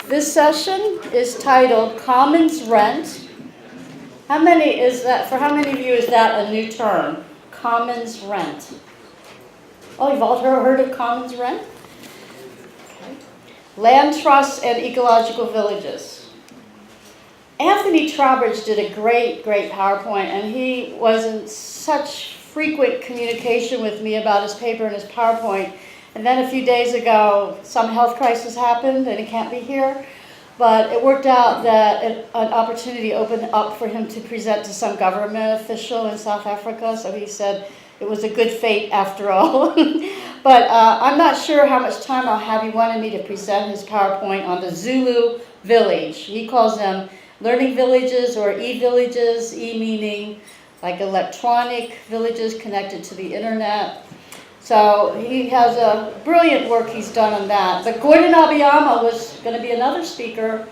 This session is titled Commons Rent. How many of you is that a new term? Commons Rent. Oh, you've all heard of Commons Rent? Okay. Land trusts and ecological villages. Anthony Trowbridge did a great PowerPoint, and he was in such frequent communication with me about his paper and his PowerPoint. And then a few days ago, some health crisis happened, and he can't be here. But it worked out that an opportunity opened up for him to present to some government official in South Africa. So he said it was a good fate after all. But I'm not sure how much time I'll have. He wanted me to present his PowerPoint on the Zulu village. He calls them learning villages or e-villages, e meaning like electronic villages connected to the internet. So he has a brilliant work he's done on that. But Gordon Abiyama was going to be another speaker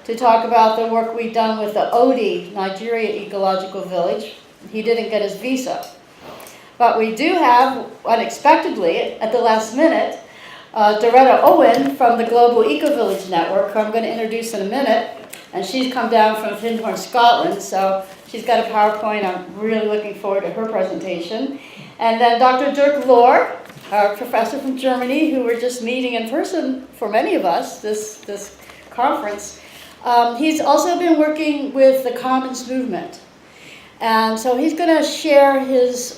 to talk about the work we've done with the Odi, Nigeria Ecological Village. He didn't get his visa. But we do have, unexpectedly, at the last minute, Dorota Owen from the Global Ecovillage Network, who I'm going to introduce in a minute. And she's come down from Findhorn, Scotland, so she's got a PowerPoint. I'm really looking forward to her presentation. And then Dr. Dirk Lohr, our professor from Germany, who we're just meeting in person for many of us, this conference. He's also been working with the Commons movement. And so he's going to share his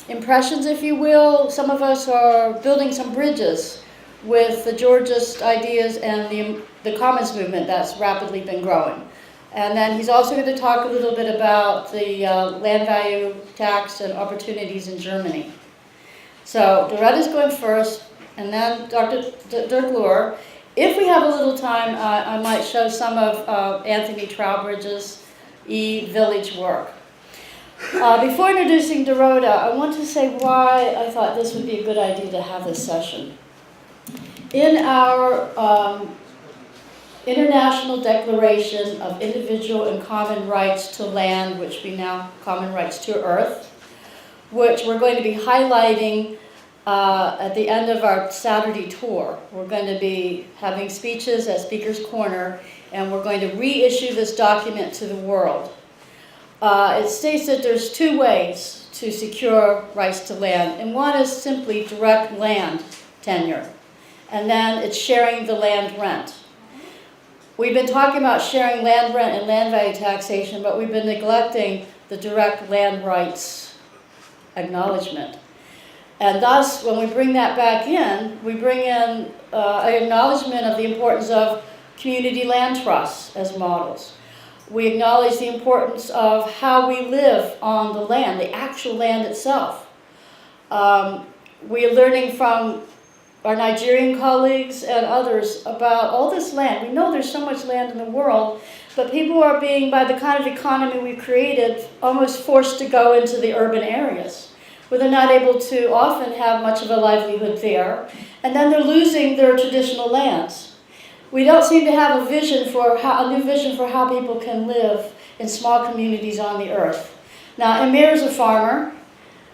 impressions, if you will. Some of us are building some bridges with the Georgist ideas and the Commons movement that's rapidly been growing. And then he's also going to talk a little bit about the land value tax and opportunities in Germany. So Doretta's going first, and then Dr. Dirk Lohr. If we have a little time, I might show some of Anthony Trowbridge's e-village work. Before introducing Dorota, I want to say why I thought this would be a good idea to have this session. In our International Declaration of Individual and Common Rights to Land, which we now Common Rights to Earth, which we're going to be highlighting at the end of our Saturday tour. We're going to be having speeches at Speaker's Corner, and we're going to reissue this document to the world. It states that there's two ways to secure rights to land, and one is simply direct land tenure, and then it's sharing the land rent. We've been talking about sharing land rent and land value taxation, but we've been neglecting the direct land rights acknowledgement. And thus, when we bring that back in, we bring in an acknowledgement of the importance of community land trusts as models. We acknowledge the importance of how we live on the land, the actual land itself. We are learning from our Nigerian colleagues and others about all this land. We know there's so much land in the world, but people are being, by the kind of economy we've created, almost forced to go into the urban areas, where they're not able to often have much of a livelihood there, and then they're losing their traditional lands. We don't seem to have a new vision for how people can live in small communities on the earth. Now, Amir is a farmer,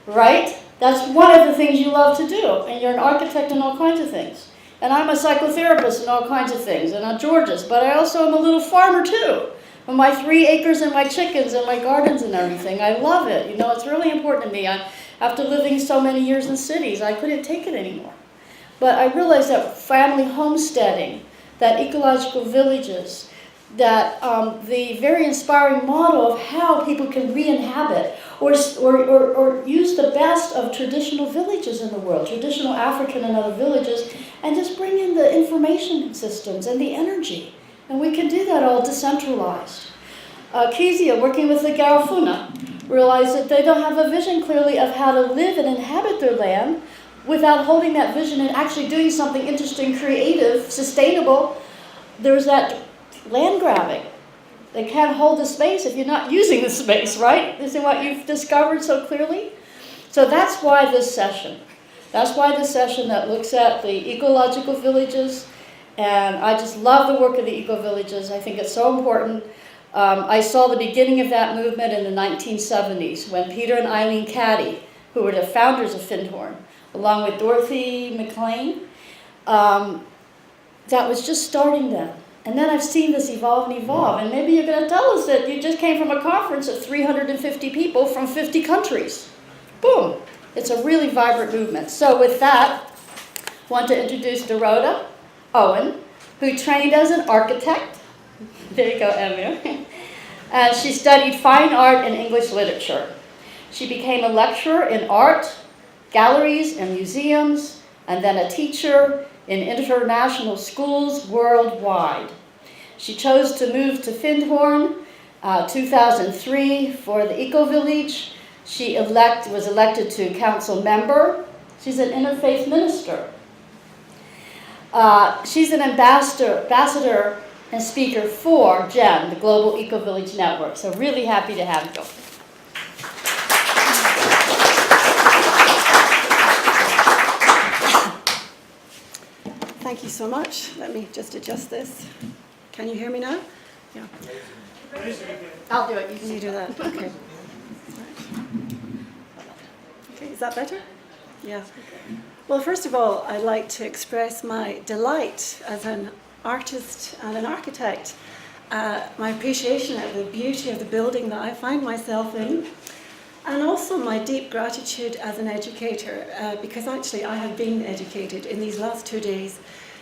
right? That's one of the things you love to do, and you're an architect and all kinds of things. And I'm a psychotherapist and all kinds of things, and a Georgist, but I also am a little farmer too. With my 3 acres and my chickens and my gardens and everything, I love it. You know, it's really important to me. After living so many years in cities, I couldn't take it anymore. But I realized that family homesteading, that ecological villages, that the very inspiring model of how people can re-inhabit or use the best of traditional villages in the world, traditional African and other villages, and just bring in the information systems and the energy. And we can do that all decentralized. Kezia, working with the Garifuna, realized that they don't have a vision clearly of how to live and inhabit their land without holding that vision and actually doing something interesting, creative, sustainable. There's that land grabbing. They can't hold the space if you're not using the space, right? Isn't what you've discovered so clearly? So that's why this session. That's why this session that looks at the ecological villages, and I just love the work of the eco-villages. I think it's so important. I saw the beginning of that movement in the 1970s when Peter and Eileen Caddy, who were the founders of Findhorn, along with Dorothy McLean, that was just starting then. And then I've seen this evolve and evolve. And maybe you're going to tell us that you just came from a conference of 350 people from 50 countries. Boom. It's a really vibrant movement. So with that, I want to introduce Dorota Owen, who trained as an architect. There you go, Emir. And she studied fine art and English literature. She became a lecturer in art, galleries, and museums, and then a teacher in international schools worldwide. She chose to move to Findhorn 2003 for the Ecovillage. She was elected to council member. She's an interfaith minister. She's an ambassador and speaker for GEN, the Global Ecovillage Network. So really happy to have you. Thank you so much. Let me just adjust this. Can you hear me now? Yeah. I'll do it. Can you do that? Okay. Okay, is that better? Yeah. Well, first of all, I'd like to express my delight as an artist and an architect, my appreciation of the beauty of the building that I find myself in, and also my deep gratitude as an educator, because actually I have been educated in these last 2 days.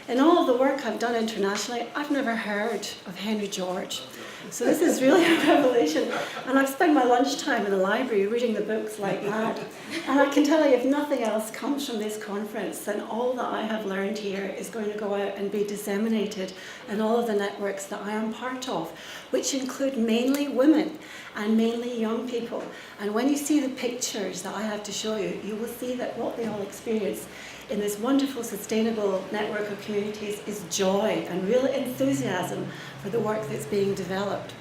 In all of the work I've done internationally, I've never heard of Henry George. So this is really a revelation. And I've spent my lunchtime in the library reading the books like mad. And I can tell you, if nothing else comes from this conference, then all that I have learned here is going to go out and be disseminated in all of the networks that I am part of, which include mainly women and mainly young people. And when you see the pictures that I have to show you, you will see that what they all experience in this wonderful, sustainable network of communities is joy and real enthusiasm for the work that's being developed.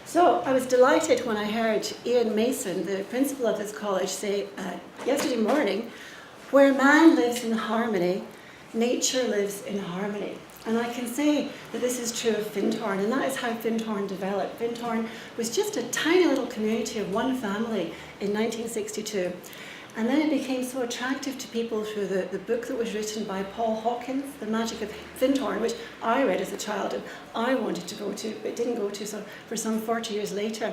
So I was delighted when I heard Ian Mason, the principal of this college, say yesterday morning, where man lives in harmony, nature lives in harmony. And I can say that this is true of Findhorn, and that is how Findhorn developed. Findhorn was just a tiny little community of one family in 1962. And then it became so attractive to people through the book that was written by Paul Hawkins, The Magic of Findhorn, which I read as a child and I wanted to go to, but didn't go to for some 40 years later.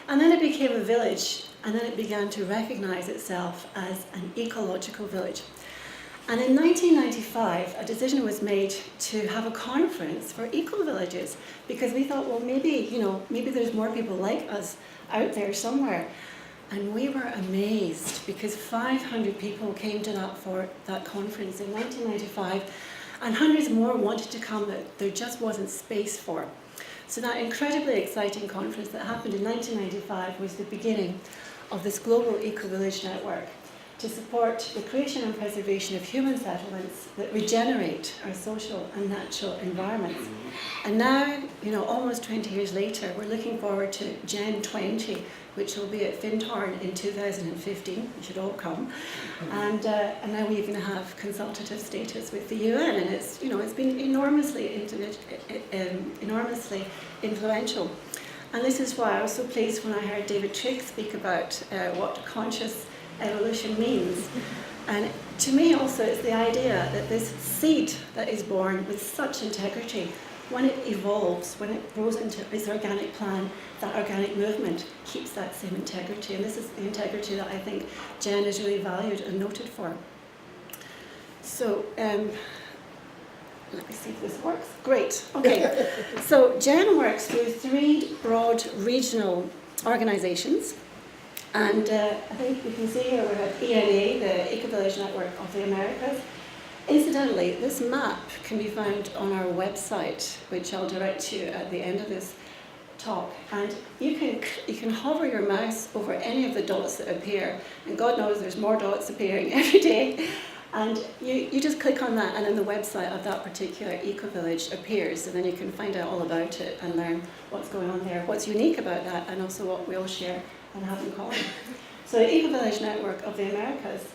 And then it became a village, and then it began to recognize itself as an ecological village. And in 1995, a decision was made to have a conference for eco-villages, because we thought, well, maybe there's more people like us out there somewhere. And we were amazed because 500 people came to that conference in 1995, and hundreds more wanted to come that there just wasn't space for. So that incredibly exciting conference that happened in 1995 was the beginning of this global Ecovillage network to support the creation and preservation of human settlements that regenerate our social and natural environments. And now, almost 20 years later, we're looking forward to Gen 20, which will be at Findhorn in 2015. You should all come. And now we even have consultative status with the UN, and it's been enormously influential. And this is why I was so pleased when I heard David Trick speak about what conscious evolution means. And to me also, it's the idea that this seed that is born with such integrity, when it evolves, when it grows into its organic plan, that organic movement keeps that same integrity. And this is the integrity that I think GEN is really valued and noted for. So, let me see if this works. Great, okay. So GEN works through 3 broad regional organizations. And I think you can see here we have ENA, the Ecovillage Network of the Americas. Incidentally, this map can be found on our website, which I'll direct you at the end of this talk. And you can hover your mouse over any of the dots that appear, and God knows there's more dots appearing every day. And you just click on that, and then the website of that particular Ecovillage appears, and then you can find out all about it and learn what's going on there, what's unique about that, and also what we all share and have in common. So the Ecovillage Network of the Americas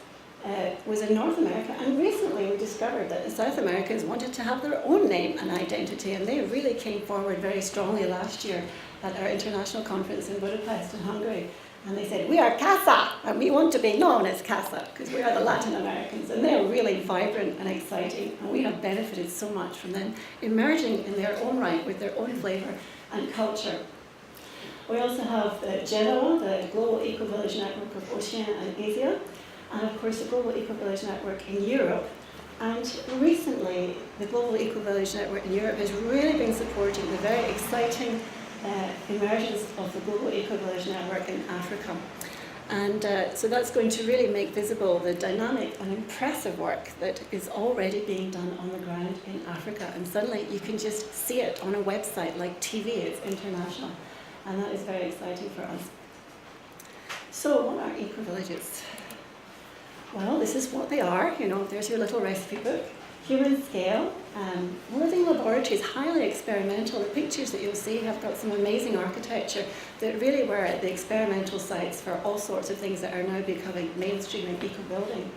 was in North America, and recently we discovered that the South Americans wanted to have their own name and identity, and they really came forward very strongly last year at our international conference in Budapest in Hungary. And they said, we are Casa, and we want to be known as Casa, because we are the Latin Americans. And they're really vibrant and exciting, and we have benefited so much from them emerging in their own right with their own flavour and culture. We also have GENOA, the Global Ecovillage Network of Oceania and Asia, and of course the Global Ecovillage Network in Europe. And recently, the Global Ecovillage Network in Europe has really been supporting the very exciting emergence of the Global Ecovillage Network in Africa. And so that's going to really make visible the dynamic and impressive work that is already being done on the ground in Africa. And suddenly you can just see it on a website like TV, it's international. And that is very exciting for us. So what are ecovillages? Well, this is what they are. You know, there's your little recipe book. Human scale, living laboratories, highly experimental. The pictures that you'll see have got some amazing architecture that really were at the experimental sites for all sorts of things that are now becoming mainstream in eco-building.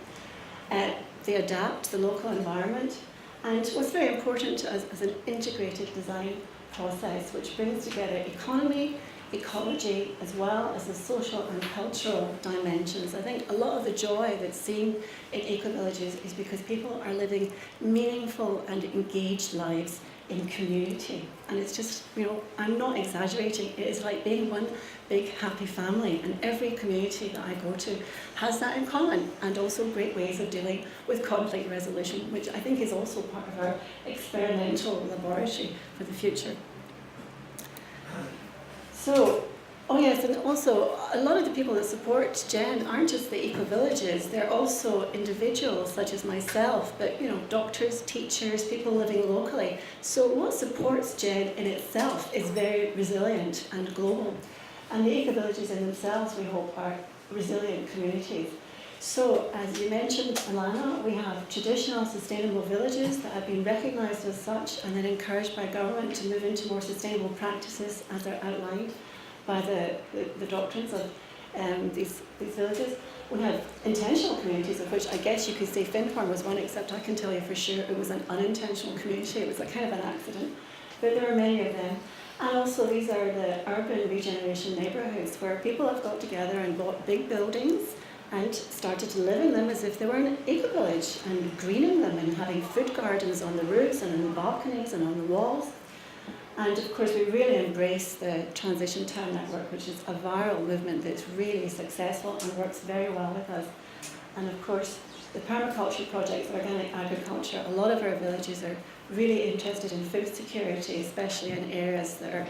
They adapt the local environment, and what's very important to us is an integrated design process which brings together economy, ecology, as well as the social and cultural dimensions. I think a lot of the joy that's seen in eco-villages is because people are living meaningful and engaged lives in community. And it's just, you know, I'm not exaggerating, it is like being one big happy family, and every community that I go to has that in common, and also great ways of dealing with conflict resolution, which I think is also part of our experimental laboratory for the future. So, oh yes, and also a lot of the people that support GEN aren't just the eco-villages, they're also individuals such as myself, but you know, doctors, teachers, people living locally. So what supports GEN in itself is very resilient and global. And the eco-villages in themselves, we hope, are resilient communities. So, as you mentioned, Alana, we have traditional sustainable villages that have been recognised as such and then encouraged by government to move into more sustainable practices as they're outlined by the doctrines of these villages. We have intentional communities, of which I guess you could say Findhorn was one, except I can tell you for sure it was an unintentional community. It was a kind of an accident, but there are many of them. And also these are the urban regeneration neighbourhoods where people have got together and bought big buildings and started to live in them as if they were an eco-village, and greening them and having food gardens on the roofs and in the balconies and on the walls. And of course we really embrace the Transition Town Network, which is a viral movement that's really successful and works very well with us. And of course the permaculture projects, organic agriculture, a lot of our villages are really interested in food security, especially in areas that are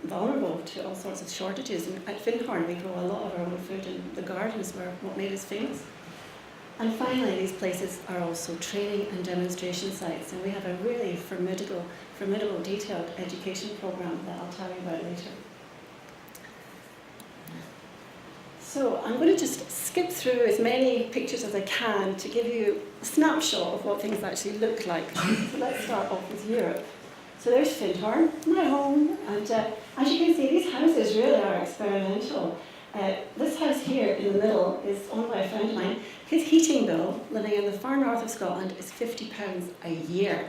vulnerable to all sorts of shortages. And at Findhorn we grow a lot of our own food, and the gardens were what made us famous. And finally, these places are also training and demonstration sites, and we have a really formidable detailed education program that I'll tell you about later. So I'm going to just skip through as many pictures as I can to give you a snapshot of what things actually look like. So let's start off with Europe. So there's Findhorn, my home, and as you can see, these houses really are experimental. This house here in the middle is owned by a friend of mine. His heating bill, living in the far north of Scotland, is £50 a year.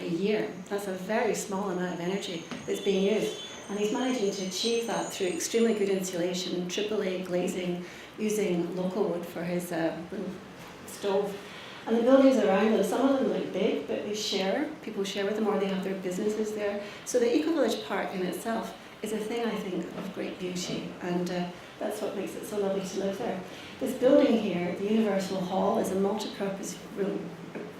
A year. That's a very small amount of energy that's being used. And he's managing to achieve that through extremely good insulation, AAA glazing, using local wood for his little stove. And the buildings around them, some of them look big, but people share with them, or they have their businesses there. So the Ecovillage Park in itself is a thing, I think, of great beauty, and that's what makes it so lovely to live there. This building here, the Universal Hall, is a multi-purpose room,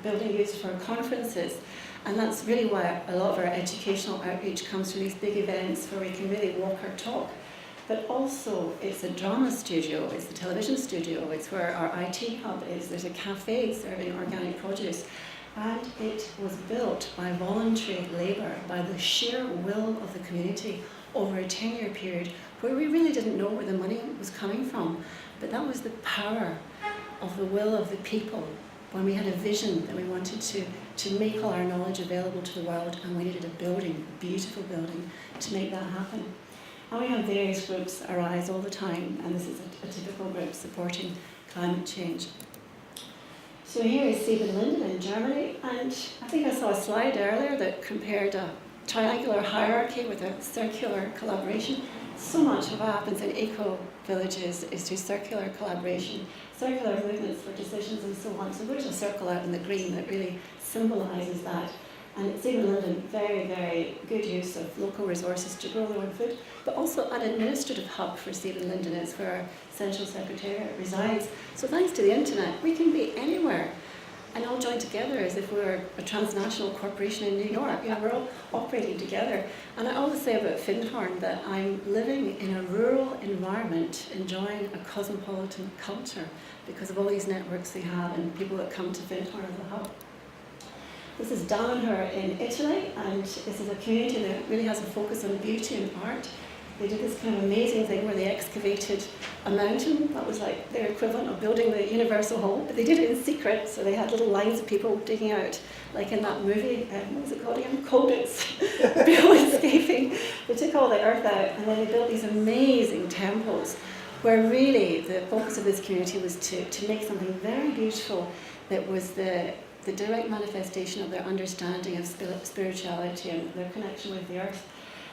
building used for conferences, and that's really why a lot of our educational outreach comes from these big events where we can really walk our talk. But also, it's a drama studio, it's the television studio, it's where our IT hub is. There's a cafe serving organic produce. And it was built by voluntary labour, by the sheer will of the community over a 10-year period where we really didn't know where the money was coming from. But that was the power of the will of the people when we had a vision that we wanted to make all our knowledge available to the world, and we needed a building, a beautiful building, to make that happen. And we have various groups arise all the time, and this is a typical group supporting climate change. So here is Siebenlinden in Germany, and I think I saw a slide earlier that compared a triangular hierarchy with a circular collaboration. so much of what happens in eco-villages is through circular collaboration, circular movements for decisions and so on. So there's a circle out in the green that really symbolises that. And it's in London, very, very good use of local resources to grow their own food, but also an administrative hub for Stephen Linden is where our Central Secretariat resides. So thanks to the internet, we can be anywhere and all join together as if we're a transnational corporation in New York. You know, we're all operating together. And I always say about Findhorn that I'm living in a rural environment, enjoying a cosmopolitan culture because of all these networks they have and people that come to Findhorn as a hub. This is Damanhur in Italy, and this is a community that really has a focus on beauty and art. They did this kind of amazing thing where they excavated a mountain. That was like their equivalent of building the Universal Hall, but they did it in secret, so they had little lines of people digging out, like in that movie, what was it called again? Colditz, people escaping. They took all the earth out, and then they built these amazing temples, where really the focus of this community was to make something very beautiful that was the direct manifestation of their understanding of spirituality and their connection with the earth.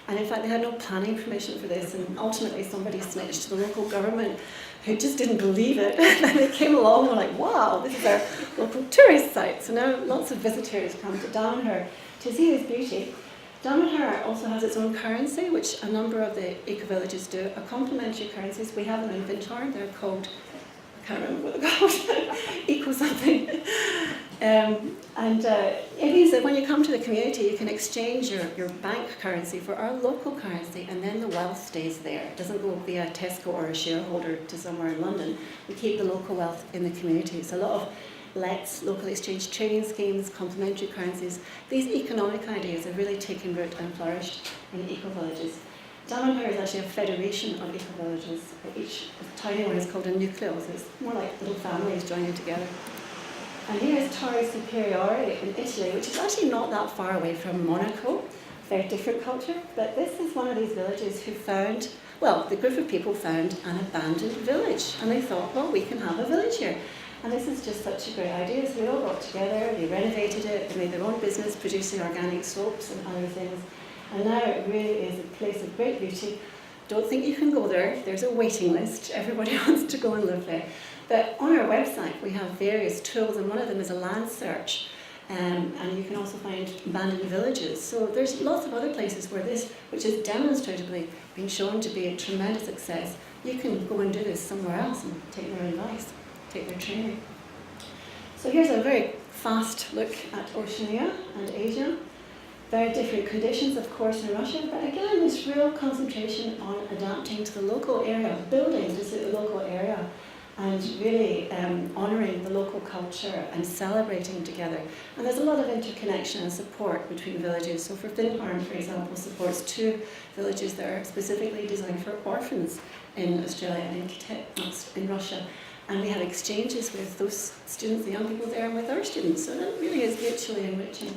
And in fact, they had no planning permission for this, and ultimately somebody snitched to the local government who just didn't believe it. And they came along and were like, wow, this is our local tourist site. So now lots of visitors come to Damanhur to see this beauty. Damanhur also has its own currency, which a number of the eco-villages do, a complementary currencies. We have them in Findhorn, they're called, I can't remember what they're called, eco something. It means that when you come to the community, you can exchange your bank currency for our local currency, and then the wealth stays there. It doesn't go via Tesco or a shareholder to somewhere in London. We keep the local wealth in the community. So a lot of LETs, local exchange trading schemes, complementary currencies, these economic ideas have really taken root and flourished in eco-villages. Damanhur is actually a federation of eco-villages. Each tiny one is called a nucleo, so it's more like little families joining together. And here's Torre Superiore in Italy, which is actually not that far away from Monaco. Very different culture, but this is one of these villages who found, well, the group of people found an abandoned village, and they thought, well, we can have a village here. And this is just such a great idea. So they all got together, they renovated it, they made their own business producing organic soaps and other things. And now it really is a place of great beauty. Don't think you can go there. There's a waiting list. Everybody wants to go and live there. But on our website, we have various tools, and one of them is a land search. And you can also find abandoned villages. So there's lots of other places where this, which is demonstrably been shown to be a tremendous success, you can go and do this somewhere else and take their advice, take their training. So here's a very fast look at Oceania and Asia. Very different conditions, of course, in Russia, but again, this real concentration on adapting to the local area, building to suit the local area, and really honouring the local culture and celebrating together. And there's a lot of interconnection and support between villages. So for Findhorn, for example, supports 2 villages that are specifically designed for orphans in Australia and in Russia. And we have exchanges with those students, the young people there, and with our students. So that really is mutually enriching.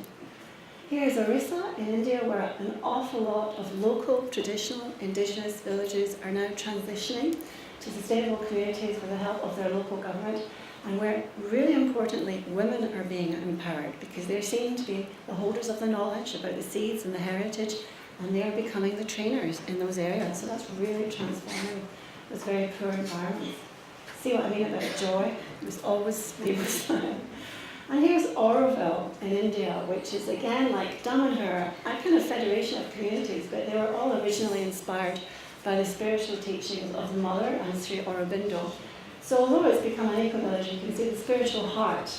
Here's Orissa in India, where an awful lot of local, traditional, indigenous villages are now transitioning to sustainable communities with the help of their local government, and where, really importantly, women are being empowered because they're seen to be the holders of the knowledge about the seeds and the heritage, and they are becoming the trainers in those areas. So that's really transforming those very poor environments. See what I mean about joy? It was always the sign. And here's Auroville in India, which is again like Damanhur, a kind of federation of communities, but they were all originally inspired by the spiritual teachings of the Mother and Sri Aurobindo. So although it's become an eco-village, you can see the spiritual heart.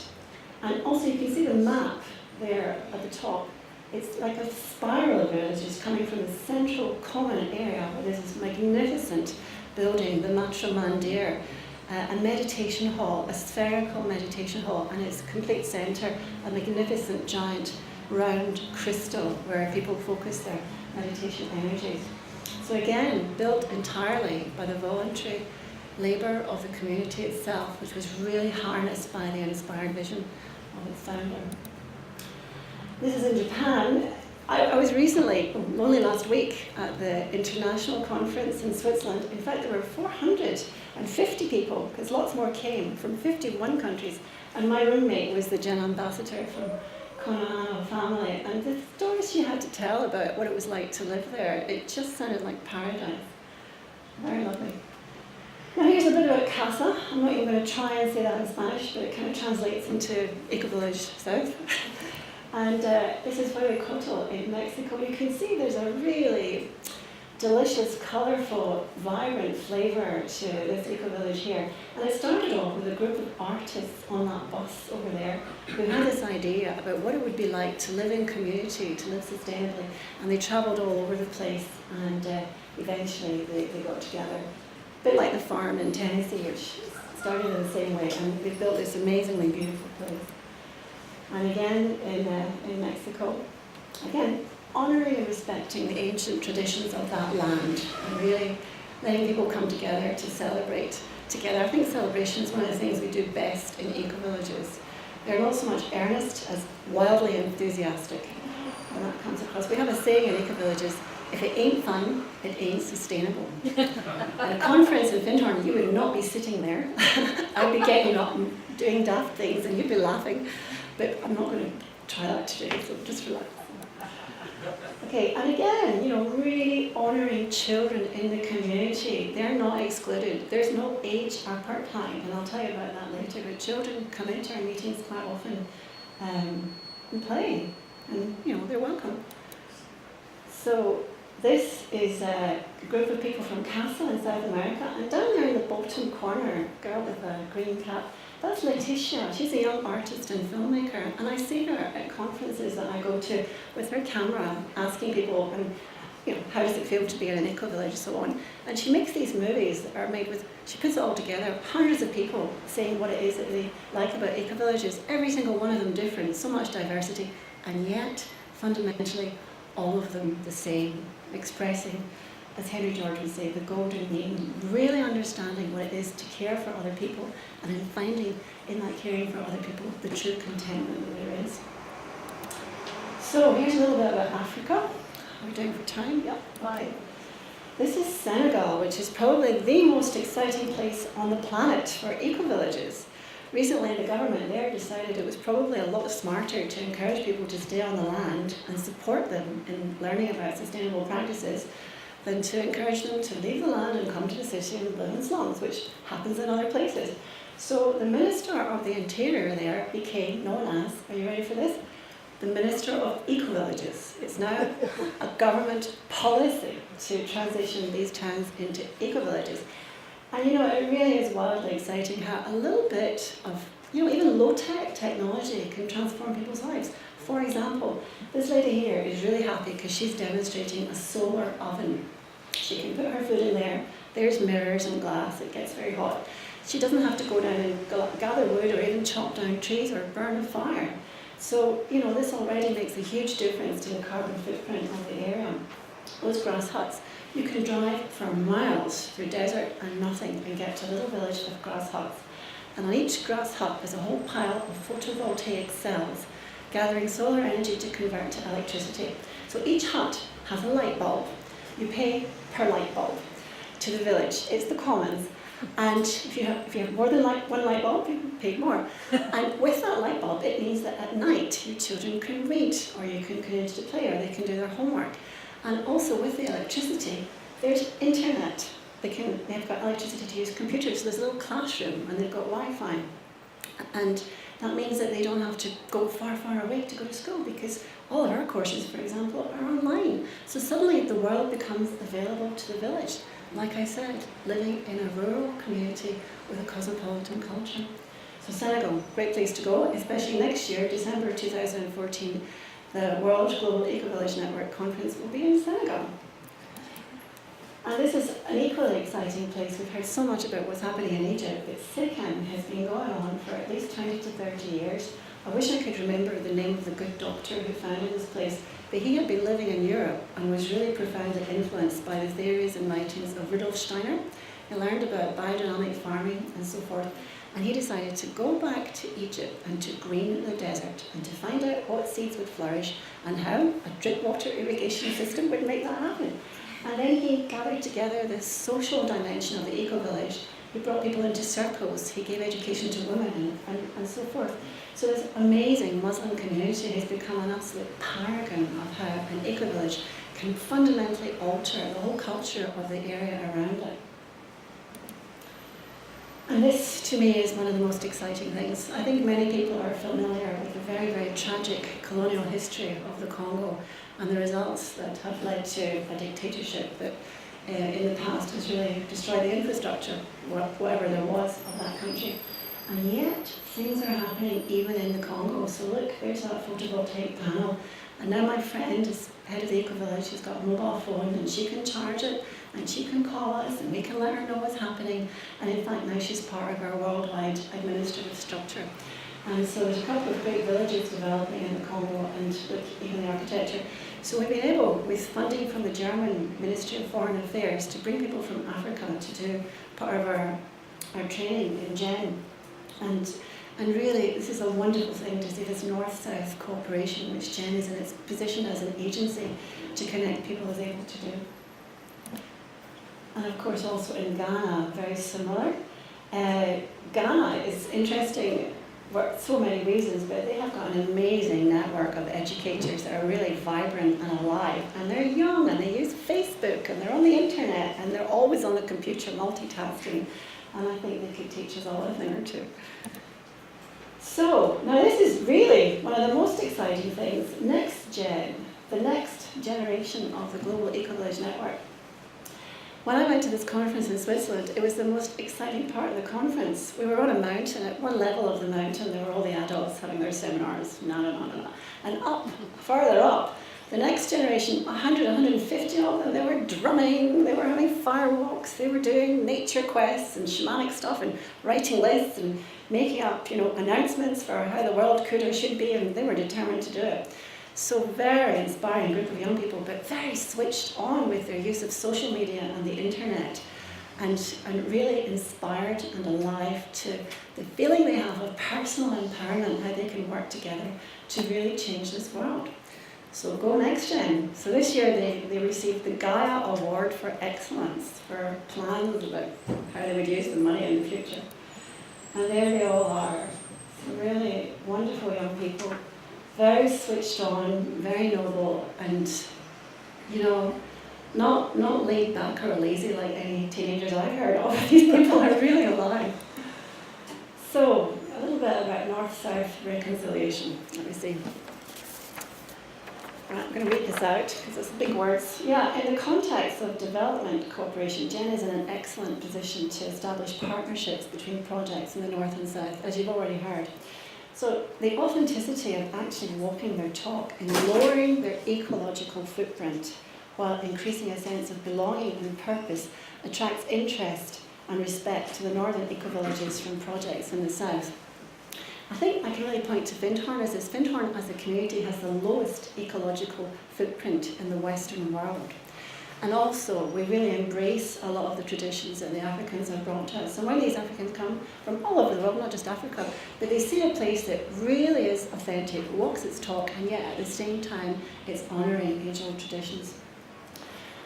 And also you can see the map there at the top. It's like a spiral of villages coming from the central common area where there's this magnificent building, the Matra Mandir, a meditation hall, a spherical meditation hall, and its complete centre, a magnificent giant round crystal where people focus their meditation energies. So again, built entirely by the voluntary labour of the community itself, which was really harnessed by the inspired vision of its founder. This is in Japan. I was recently, only last week, at the international conference in Switzerland. In fact, there were 450 people, because lots more came from 51 countries. And my roommate was the Gen ambassador from Konohano family. And the stories she had to tell about what it was like to live there, it just sounded like paradise. Very lovely. Now here's a bit about Casa. I'm not even going to try and say that in Spanish, but it kind of translates into Ecovillage South. And this is Huehuecoatl in Mexico. You can see there's a really delicious, colourful, vibrant flavour to this Ecovillage here. And it started off with a group of artists on that bus over there who had this idea about what it would be like to live in community, to live sustainably. And they travelled all over the place, and eventually they got together. A bit like the farm in Tennessee, which started in the same way, and they built this amazingly beautiful place. And again in Mexico, again, honouring and respecting the ancient traditions of that land, and really letting people come together to celebrate together. I think celebration is one of the things we do best in eco-villages. They're not so much earnest as wildly enthusiastic, and that comes across. We have a saying in eco-villages: if it ain't fun, it ain't sustainable. At a conference in Findhorn, you would not be sitting there. I'd be getting up and doing daft things, and you'd be laughing. But I'm not going to try that today, so just relax. Okay, and again, you know, really honouring children in the community. They're not excluded. There's no age apartheid, and I'll tell you about that later. But children come into our meetings quite often and play, and you know, they're welcome. So this is a group of people from Casa in South America, and down there in the bottom corner, a girl with a green cap, that's Letitia. She's a young artist and filmmaker, and I see her at conferences that I go to with her camera, asking people, and you know, how does it feel to be in an eco-village and so on. And she makes these movies that are made with, she puts it all together, hundreds of people saying what it is that they like about eco-villages, every single one of them different, so much diversity, and yet, fundamentally, all of them the same, expressing, as Henry George would say, the golden mean, really understanding what it is to care for other people, and then finding in that caring for other people the true contentment that there is. So here's a little bit about Africa. How are we doing for time? Yep, right. This is Senegal, which is probably the most exciting place on the planet for eco-villages. Recently, the government there decided it was probably a lot smarter to encourage people to stay on the land and support them in learning about sustainable practices than to encourage them to leave the land and come to the city and live in slums, which happens in other places. So the Minister of the Interior there became known as, are you ready for this? The Minister of Eco-Villages. It's now a government policy to transition these towns into eco-villages. And you know, it really is wildly exciting how a little bit of, you know, even low-tech technology can transform people's lives. For example, this lady here is really happy because she's demonstrating a solar oven. She can put her food in there. There's mirrors and glass. It gets very hot. She doesn't have to go down and gather wood or even chop down trees or burn a fire. So, you know, this already makes a huge difference to the carbon footprint of the area. Those grass huts, you can drive for miles through desert and nothing and get to a little village of grass huts. And on each grass hut is a whole pile of photovoltaic cells gathering solar energy to convert to electricity. So each hut has a light bulb. You pay per light bulb to the village. It's the commons. And if you have more than one light bulb, you pay more. And with that light bulb, it means that at night your children can read, or you can continue to play, or they can do their homework. And also with the electricity, there's internet. They've got electricity to use computers. So there's a little classroom, and they've got Wi-Fi. And that means that they don't have to go far, far away to go to school, because all of our courses, for example, are online. So suddenly the world becomes available to the village. Like I said, living in a rural community with a cosmopolitan culture. So Senegal, great place to go, especially next year, December 2014, the World Global Ecovillage Network Conference will be in Senegal. And this is an equally exciting place. We've heard so much about what's happening in Egypt, but Sikkim has been going on for at least 20 to 30 years. I wish I could remember the name of the good doctor who founded this place, but he had been living in Europe and was really profoundly influenced by the theories and writings of Rudolf Steiner. He learned about biodynamic farming and so forth, and he decided to go back to Egypt and to green the desert and to find out what seeds would flourish and how a drip water irrigation system would make that happen. And then he gathered together this social dimension of the eco-village. He brought people into circles, he gave education to women and so forth. So this amazing Muslim community has become an absolute paragon of how an eco-village can fundamentally alter the whole culture of the area around it. And this, to me, is one of the most exciting things. I think many people are familiar with the very, very tragic colonial history of the Congo and the results that have led to a dictatorship that in the past has really destroyed the infrastructure, whatever there was of that country. And yet, things are happening even in the Congo. So look, there's that photovoltaic panel. And now my friend is head of the Ecovillage. She's got a mobile phone and she can charge it and she can call us and we can let her know what's happening. And in fact, now she's part of our worldwide administrative structure. And so there's a couple of great villages developing in the Congo and with even the architecture. So we've been able, with funding from the German Ministry of Foreign Affairs, to bring people from Africa to do part of our training in GEN. And really, this is a wonderful thing to see this north-south cooperation, which GEN is in its position as an agency to connect people is able to do. And of course, also in Ghana, very similar. Ghana is interesting for so many reasons, but they have got an amazing network of educators that are really vibrant and alive. And they're young, and they use Facebook, and they're on the internet, and they're always on the computer multitasking. And I think they could teach us all a thing or two. So, now this is really one of the most exciting things. Next Gen, the next generation of the Global Ecovillage Network. When I went to this conference in Switzerland, it was the most exciting part of the conference. We were on a mountain. At one level of the mountain, there were all the adults having their seminars, and up, farther up, the next generation, 100, 150 of them, they were drumming, they were having fire walks, they were doing nature quests and shamanic stuff and writing lists and making up, announcements for how the world could or should be, and they were determined to do it. So very inspiring group of young people, but very switched on with their use of social media and the internet, and really inspired and alive to the feeling they have of personal empowerment, how they can work together to really change this world. So go Next Gen. So this year they received the Gaia Award for Excellence for plans about how they would use the money in the future. And there they all are. Some really wonderful young people, very switched on, very noble, and not laid back or lazy like any teenagers I've heard of. These people are really alive. So a little bit about North-South reconciliation. Let me see. Right, I'm going to read this out because it's big words. Yeah, in the context of development cooperation, GEN is in an excellent position to establish partnerships between projects in the North and South, as you've already heard. So the authenticity of actually walking their talk and lowering their ecological footprint while increasing a sense of belonging and purpose attracts interest and respect to the northern ecovillages from projects in the South. I think I can really point to Findhorn as this. Findhorn as a community has the lowest ecological footprint in the Western world. And also, we really embrace a lot of the traditions that the Africans have brought to us. And when these Africans come from all over the world, not just Africa, but they see a place that really is authentic, walks its talk, and yet at the same time, it's honouring age-old traditions.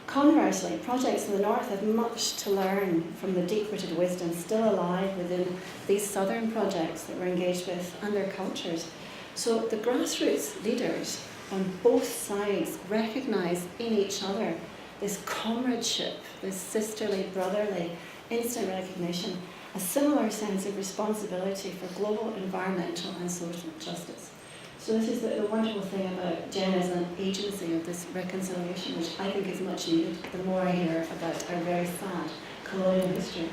Conversely, projects in the North have much to learn from the deep-rooted wisdom still alive within these southern projects that we're engaged with and their cultures. So the grassroots leaders on both sides recognise in each other this comradeship, this sisterly, brotherly, instant recognition, a similar sense of responsibility for global environmental and social justice. So this is the wonderful thing about GEN as an agency of this reconciliation, which I think is much needed the more I hear about our very sad colonial history.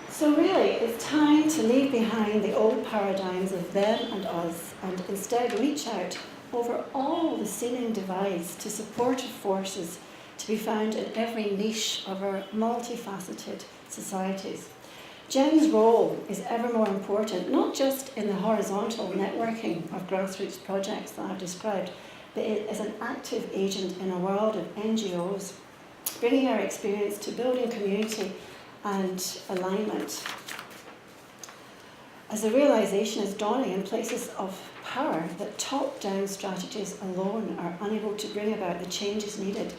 So really, it's time to leave behind the old paradigms of them and us, and instead reach out over all the seeming divides to supportive forces to be found in every niche of our multifaceted societies. GEN's role is ever more important, not just in the horizontal networking of grassroots projects that I've described, but it is an active agent in a world of NGOs, bringing our experience to building community and alignment. As the realisation is dawning in places of power that top-down strategies alone are unable to bring about the changes needed.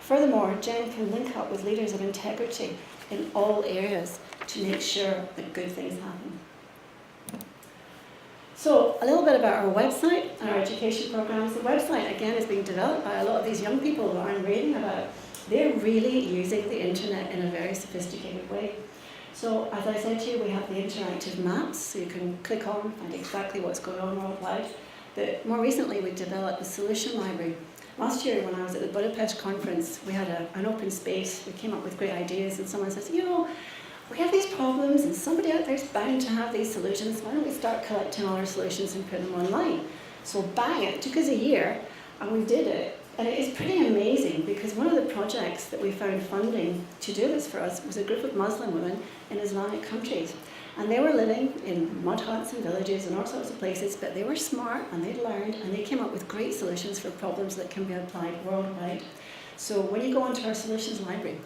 Furthermore, GEN can link up with leaders of integrity in all areas to make sure that good things happen. So a little bit about our website and our education programs. The website, again, is being developed by a lot of these young people that I'm reading about. They're really using the internet in a very sophisticated way. So as I said to you, we have the interactive maps, so you can click on and find exactly what's going on worldwide. But more recently, we developed the solution library. Last year, when I was at the Budapest conference, we had an open space. We came up with great ideas, and someone says, we have these problems, and somebody out there is bound to have these solutions. Why don't we start collecting all our solutions and put them online? So bang, it took us a year, and we did it. And it is pretty amazing, because one of the projects that we found funding to do this for us was a group of Muslim women in Islamic countries. And they were living in mud huts and villages and all sorts of places, but they were smart and they'd learned, and they came up with great solutions for problems that can be applied worldwide. So when you go onto our solutions library,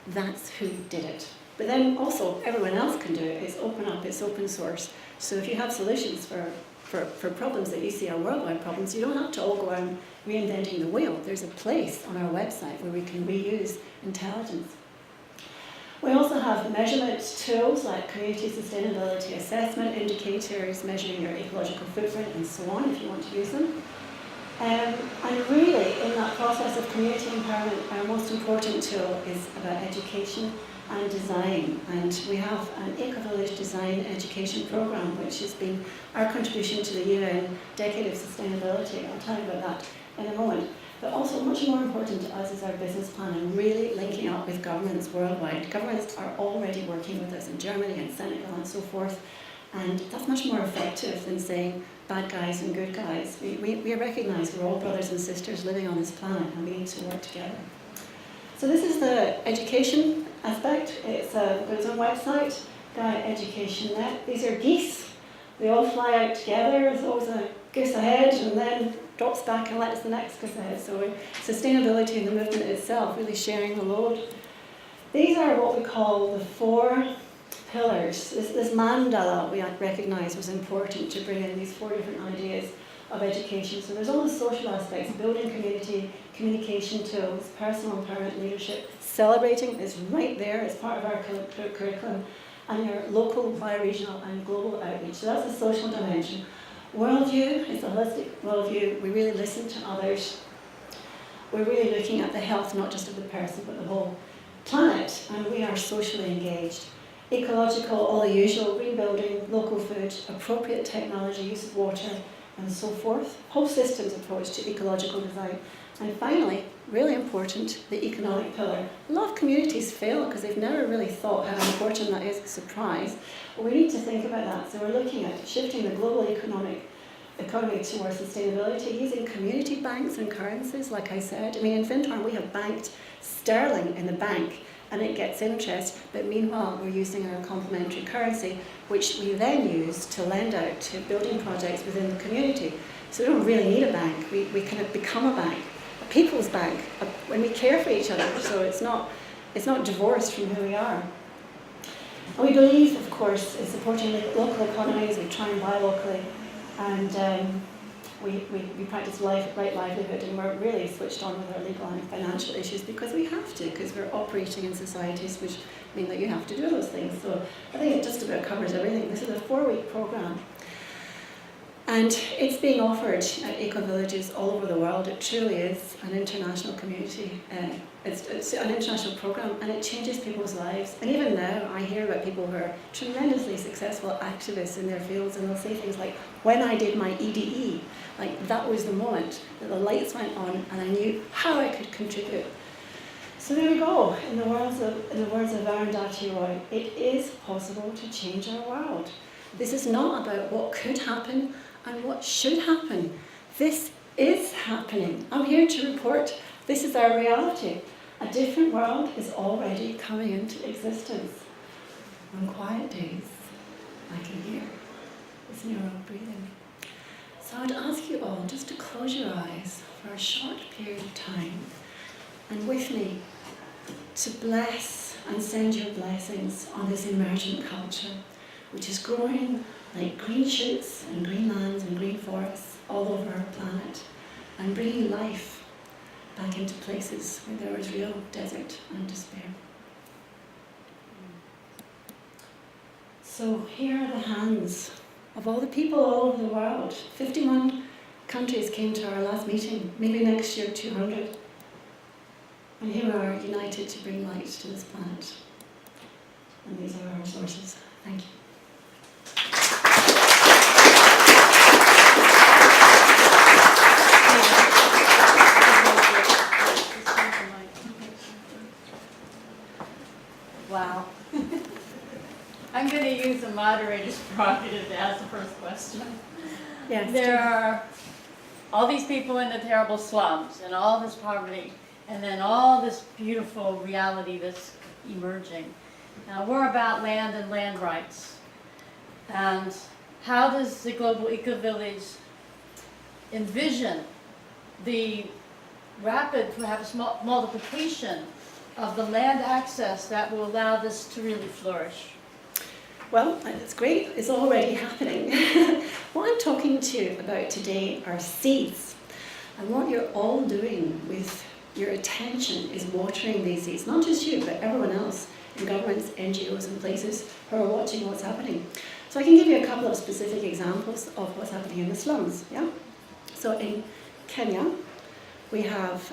that's who did it. But then also everyone else can do it. It's open up, it's open source. So if you have solutions for problems that you see are worldwide problems, you don't have to all go out reinventing the wheel. There's a place on our website where we can reuse intelligence. We also have measurement tools like community sustainability assessment indicators, measuring your ecological footprint and so on if you want to use them. And really, in that process of community empowerment, our most important tool is about education and design. And we have an Ecovillage design education program, which has been our contribution to the UN Decade of Sustainability. I'll tell you about that in a moment. But also much more important to us is our business plan and really linking up with governments worldwide. Governments are already working with us in Germany and Senegal and so forth. And that's much more effective than saying bad guys and good guys. We recognise we're all brothers and sisters living on this planet, and we need to work together. So this is the education aspect. It's got its own website, Guy Education Net. These are geese. They all fly out together. There's always a goose ahead, and then drops back and lets the next goose ahead. So sustainability in the movement itself, really sharing the load. These are what we call the 4 pillars. This mandala we recognise was important to bring in these 4 different ideas of education. So there's all the social aspects: building community, communication tools, personal empowerment, leadership. Celebrating is right there as part of our curriculum, and your local, bioregional and global outreach. So that's the social dimension. Worldview is a holistic worldview. We really listen to others. We're really looking at the health not just of the person but the whole planet, and we are socially engaged. Ecological, all the usual: green building, local food, appropriate technology, use of water, and so forth. Whole systems approach to ecological design. And finally, really important, the economic pillar. A lot of communities fail because they've never really thought how important that is. Surprise. But we need to think about that. So we're looking at shifting the global economy towards sustainability, using community banks and currencies, like I said. I mean, in Fintorn, we have banked sterling in the bank, and it gets interest, but meanwhile we're using our complementary currency, which we then use to lend out to building projects within the community. So we don't really need a bank, we kind of become a bank, a people's bank, when we care for each other, so it's not divorced from who we are. And we believe, of course, in supporting local economies. We try and buy locally, and we practice right livelihood, and we're really switched on with our legal and financial issues because we have to, because we're operating in societies which mean that you have to do those things. So I think it just about covers everything. This is a 4-week program, and it's being offered at eco-villages all over the world. It truly is an international community. It's an international program, and it changes people's lives. And even now, I hear about people who are tremendously successful activists in their fields, and they'll say things like, when I did my EDE, like that was the moment that the lights went on and I knew how I could contribute. So there we go. In the words of Arundhati Roy, it is possible to change our world. This is not about what could happen and what should happen. This is happening. I'm here to report this is our reality. A different world is already coming into existence. On quiet days, I can hear this neural breathing. So I'd ask you all just to close your eyes for a short period of time, and with me to bless and send your blessings on this emergent culture, which is growing like green shoots and green lands and green forests all over our planet, and bringing life back into places where there was real desert and despair. So here are the hands of all the people all over the world. 51 countries came to our last meeting, maybe next year 200. And here we are, united to bring light to this planet. And these are our resources. Thank you. Wow. I'm going to use the moderator's prerogative to ask the first question. Yes. There are all these people in the terrible slums and all this poverty and then all this beautiful reality that's emerging. Now we're about land and land rights. And how does the Global Ecovillage envision the rapid, perhaps multiplication of the land access that will allow this to really flourish? Well, it's great. It's already happening. What I'm talking to you about today are seeds. And what you're all doing with your attention is watering these seeds. Not just you, but everyone else in governments, NGOs and places who are watching what's happening. So I can give you a couple of specific examples of what's happening in the slums. Yeah. So in Kenya, we have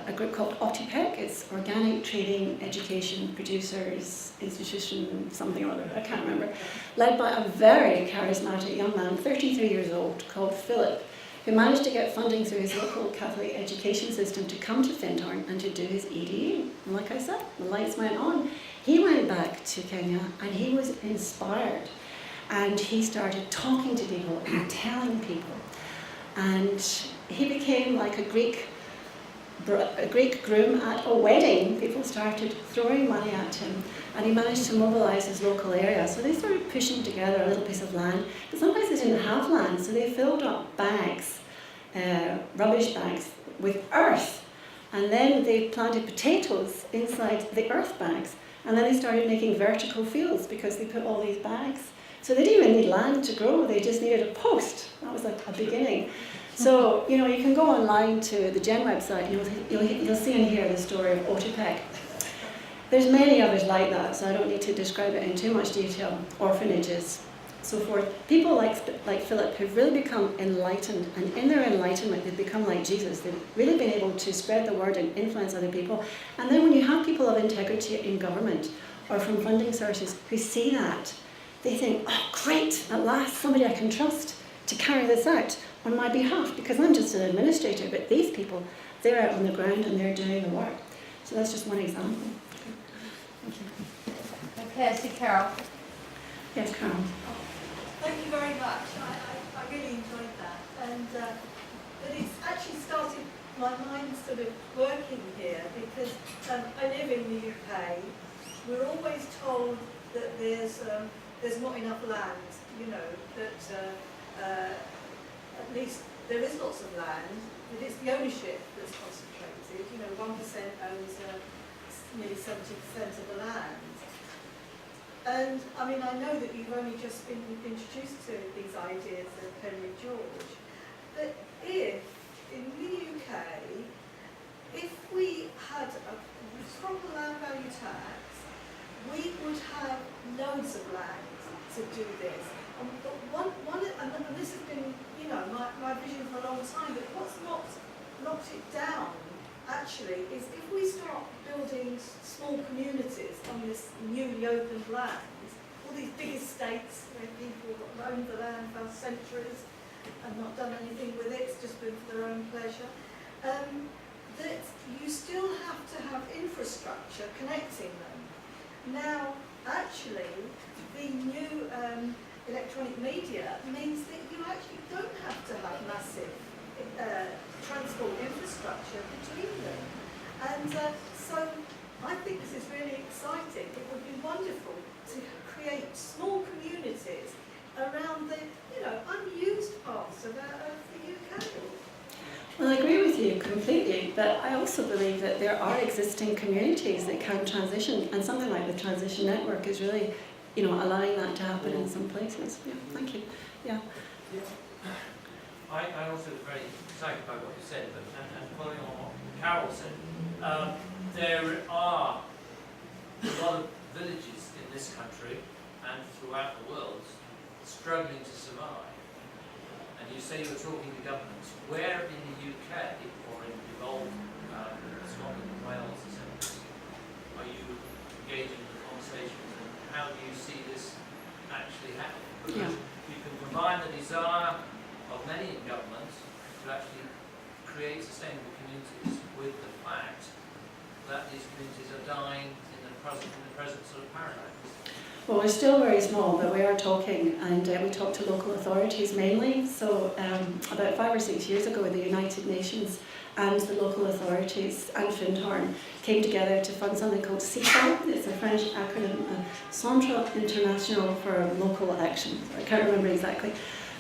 a group called OTPEC. It's Organic Trading Education Producers Institution, something or other, I can't remember, led by a very charismatic young man, 33 years old, called Philip, who managed to get funding through his local Catholic education system to come to Findhorn and to do his EDU. And like I said, the lights went on. He went back to Kenya and he was inspired. And he started talking to people and telling people. And he became like a Greek groom at a wedding. People started throwing money at him and he managed to mobilise his local area. So they started pushing together a little piece of land, but sometimes they didn't have land, so they filled up bags, rubbish bags, with earth. And then they planted potatoes inside the earth bags. And then they started making vertical fields because they put all these bags. So they didn't even need land to grow, they just needed a post. That was like a beginning. So, you can go online to the GEN website, you'll see and hear the story of Otepec. There's many others like that, so I don't need to describe it in too much detail. Orphanages, so forth. People like Philip who've really become enlightened, and in their enlightenment they've become like Jesus. They've really been able to spread the word and influence other people. And then when you have people of integrity in government or from funding sources who see that, they think, oh great, at last somebody I can trust to carry this out on my behalf, because I'm just an administrator, but these people, they're out on the ground and they're doing the work. So that's just one example. Thank you. Okay, I see Carol. Yes, Carol. Thank you very much. I really enjoyed that. And but it's actually started my mind sort of working here because I live in the UK. We're always told that there's not enough land, that at least there is lots of land, but it's the ownership that's concentrated. 1% owns nearly 70% of the land. And I know that you've only just been introduced to these ideas of Henry George, but if in the UK, if we had a proper land value tax, we would have loads of land to do this. And this has been, my vision for a long time, but what's knocked it down, actually, is if we start building small communities on this newly opened land, all these big estates where people have owned the land for centuries and not done anything with it, it's just been for their own pleasure, that you still have to have infrastructure connecting them. Now, actually, the new electronic media means that you actually don't have to have massive transport infrastructure between them. And so I think this is really exciting. It would be wonderful to create small communities around the unused parts of the UK. Well, I agree with you completely, but I also believe that there are existing communities that can transition, and something like the Transition Network is really, allowing that to happen in some places. Yeah, thank you. Yeah. I also was very excited by what you said, and following on what Carol said, there are a lot of villages in this country and throughout the world struggling to survive, and you say you're talking to governments, where in the UK or in devolved Scotland and Wales, etc., are you engaging in conversations, and how do you see this actually happening? Because you can combine the desire of many in government to actually create sustainable communities with the fact that these communities are dying in the present sort of paradigms. Well, we're still very small, but we are talking, and we talk to local authorities mainly. So about 5 or 6 years ago, the United Nations and the local authorities and Findhorn came together to fund something called CIFA. It's a French acronym, Centre International for Local Action. I can't remember exactly.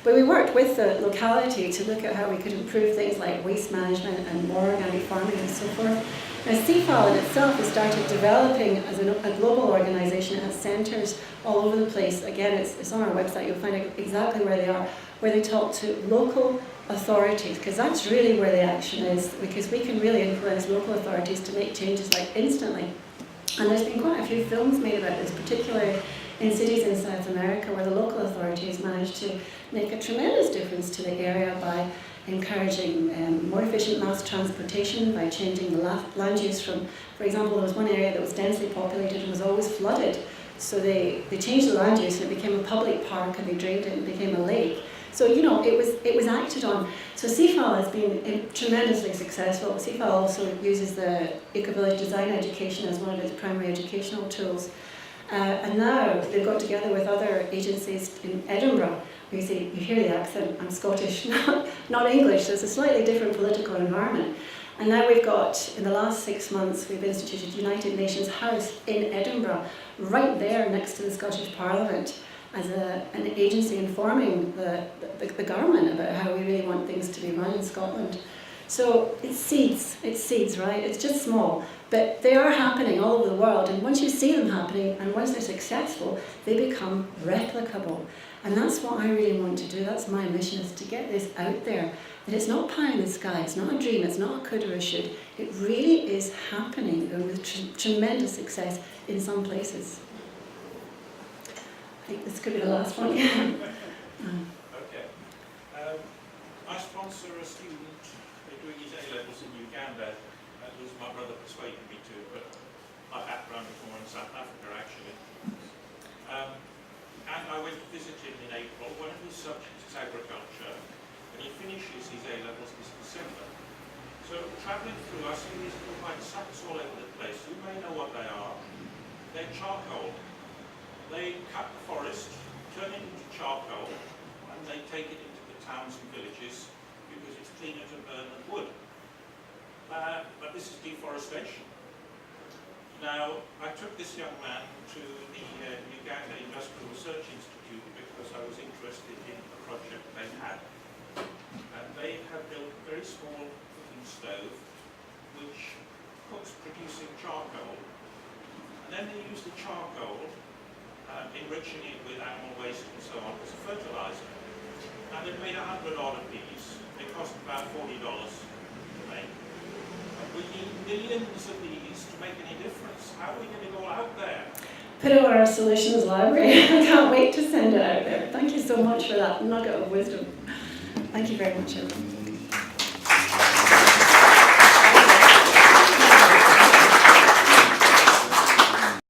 But we worked with the locality to look at how we could improve things like waste management and more organic farming and so forth. Now, CIFAL in itself has started developing as a global organisation. It has centres all over the place. Again, it's on our website. You'll find out exactly where they are, where they talk to local authorities, because that's really where the action is, because we can really influence local authorities to make changes like instantly. And there's been quite a few films made about this, particularly in cities in South America, where the local authorities managed to make a tremendous difference to the area by encouraging more efficient mass transportation, by changing the land use from, for example, there was one area that was densely populated and was always flooded. So they changed the land use and it became a public park, and they drained it and it became a lake. So, you know, it was acted on. So CIFAL has been tremendously successful. CIFAL also uses the Ecovillage design education as one of its primary educational tools. And now they've got together with other agencies in Edinburgh. You see, you hear the accent, I'm Scottish, not English, so it's a slightly different political environment. And now we've got, in the last 6 months, we've instituted United Nations House in Edinburgh, right there next to the Scottish Parliament, as an agency informing the government about how we really want things to be run in Scotland. So it's seeds, right? It's just small, but they are happening all over the world, and once you see them happening, and once they're successful, they become replicable. And that's what I really want to do. That's my mission, is to get this out there. That it's not pie in the sky, it's not a dream, it's not a could or a should. It really is happening, and with tremendous success in some places. I think this could be the last one. Okay. I sponsor a student doing his A-levels in Uganda. That was my brother persuaded me to, but my background before in South Africa actually. And I went to visit him in April. One of his subjects is agriculture, and he finishes his A-levels this December. So travelling through, I see these little white sacks all over the place. You may know what they are. They're charcoal. They cut the forest, turn it into charcoal, and they take it into the towns and villages because it's cleaner to burn than wood. But this is deforestation. Now, I took this young man to the Uganda Industrial Research Institute because I was interested in a project they had. And they have built a very small cooking stove which cooks producing charcoal. And then they use the charcoal, enriching it with animal waste and so on, as a fertilizer. And they've made 100 odd of these. They cost about $40 to make. We need millions of these to make any difference. How are we getting all out there? Put it on our solutions library. I can't wait to send it out there. Thank you so much for that nugget of wisdom. Thank you very much, everyone.